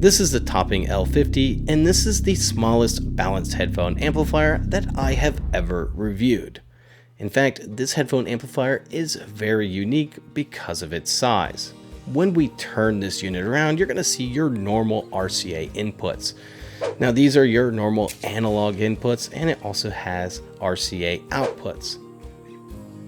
This is the Topping L50, and this is the smallest balanced headphone amplifier that I have ever reviewed. In fact, this headphone amplifier is very unique because of its size. When we turn this unit around, you're going to see your normal RCA inputs. Now these are your normal analog inputs, and it also has RCA outputs.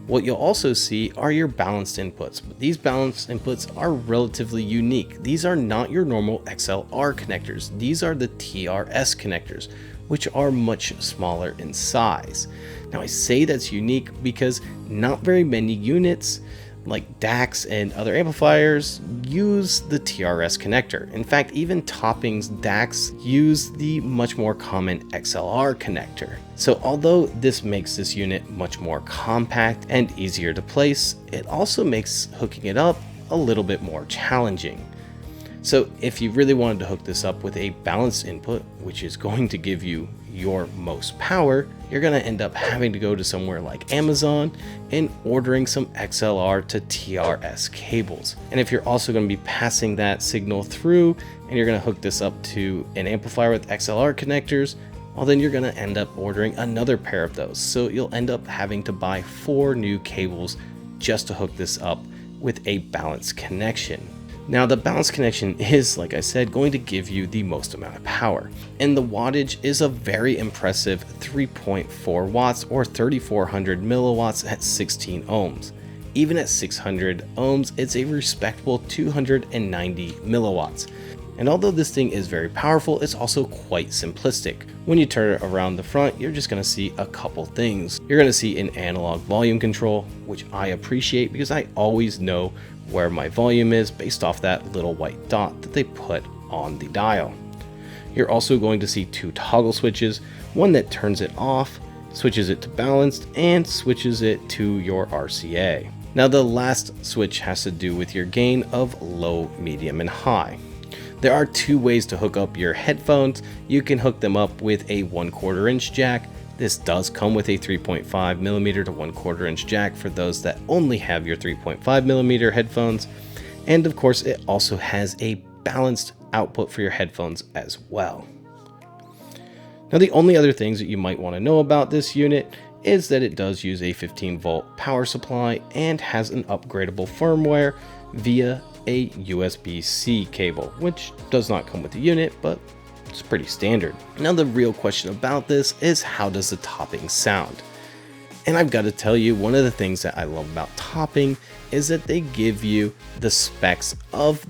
What you'll also see are your balanced inputs, but these balanced inputs are relatively unique. These are not your normal XLR connectors. These are the TRS connectors, which are much smaller in size. Now I say that's unique because not very many units like DACs and other amplifiers use the TRS connector. In fact, even Topping's DACs use the much more common XLR connector. So although this makes this unit much more compact and easier to place, it also makes hooking it up a little bit more challenging. So if you really wanted to hook this up with a balanced input, which is going to give you your most power, you're going to end up having to go to somewhere like Amazon and ordering some XLR to TRS cables. And if you're also going to be passing that signal through and you're going to hook this up to an amplifier with XLR connectors, well then you're going to end up ordering another pair of those. So you'll end up having to buy 4 new cables just to hook this up with a balanced connection. Now the balanced connection is, like I said, going to give you the most amount of power. And the wattage is a very impressive 3.4 watts or 3400 milliwatts at 16 ohms. Even at 600 ohms, it's a respectable 290 milliwatts. And although this thing is very powerful, it's also quite simplistic. When you turn it around the front, you're just going to see a couple things. You're going to see an analog volume control, which I appreciate because I always know where my volume is based off that little white dot that they put on the dial. You're also going to see 2 toggle switches, one that turns it off, switches it to balanced, and switches it to your RCA. Now the last switch has to do with your gain of low, medium, and high. There are 2 ways to hook up your headphones. You can hook them up with a 1/4 inch jack. This does come with a 3.5 millimeter to 1/4 inch jack for those that only have your 3.5 millimeter headphones. And of course, it also has a balanced output for your headphones as well. Now, the only other things that you might want to know about this unit is that it does use a 15-volt power supply and has an upgradable firmware via a USB-C cable, which does not come with the unit, but it's pretty standard. Now the real question about this is, how does the Topping sound? And I've got to tell you, one of the things that I love about Topping is that they give you the specs of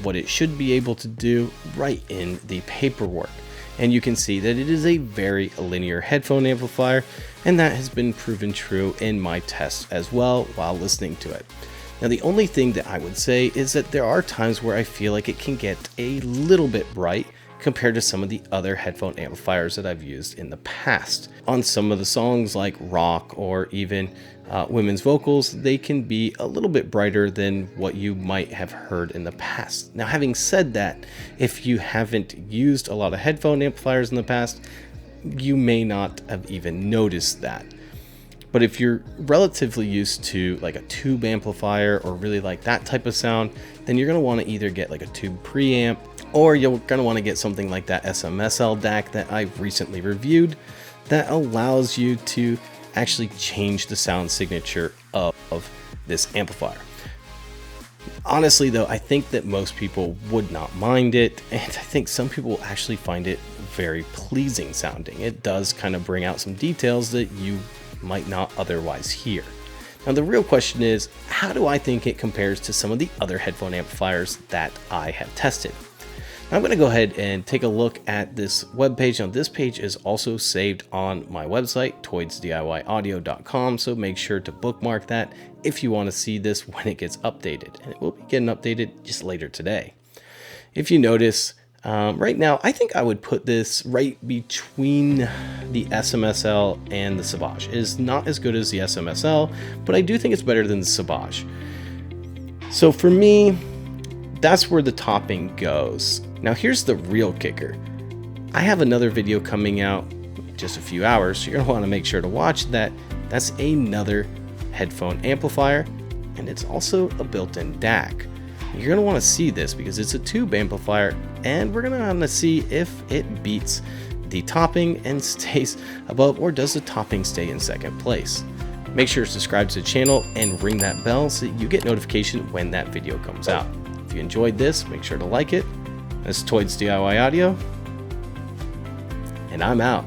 what it should be able to do right in the paperwork. And you can see that it is a very linear headphone amplifier, and that has been proven true in my tests as well while listening to it. Now the only thing that I would say is that there are times where I feel like it can get a little bit bright compared to some of the other headphone amplifiers that I've used in the past. On some of the songs like rock or even women's vocals, they can be a little bit brighter than what you might have heard in the past. Now having said that, if you haven't used a lot of headphone amplifiers in the past, you may not have even noticed that. But if you're relatively used to like a tube amplifier or really like that type of sound, then you're going to want to either get like a tube preamp, or you're going to want to get something like that SMSL DAC that I've recently reviewed that allows you to actually change the sound signature of this amplifier. Honestly though, I think that most people would not mind it, and I think some people will actually find it very pleasing sounding. It does kind of bring out some details that you might not otherwise hear. Now the real question is, how do I think it compares to some of the other headphone amplifiers that I have tested? Now I'm going to go ahead and take a look at this webpage. Now this page is also saved on my website, toidsdiyaudio.com, so make sure to bookmark that if you want to see this when it gets updated, and it will be getting updated just later today. If you notice, right now, I think I would put this right between the SMSL and the Savage. It is not as good as the SMSL, but I do think it's better than the Savage. So for me, that's where the Topping goes. Now here's the real kicker. I have another video coming out just a few hours, so you're gonna wanna make sure to watch that. That's another headphone amplifier, and it's also a built-in DAC. you're going to want to see this because it's a tube amplifier, and we're going to want to see if it beats the topping and stays above, or does the topping stay in second place. Make sure to subscribe to the channel and ring that bell so that you get notification when that video comes out. If you enjoyed this, make sure to like it. This is Toyd's DIY Audio, and I'm out.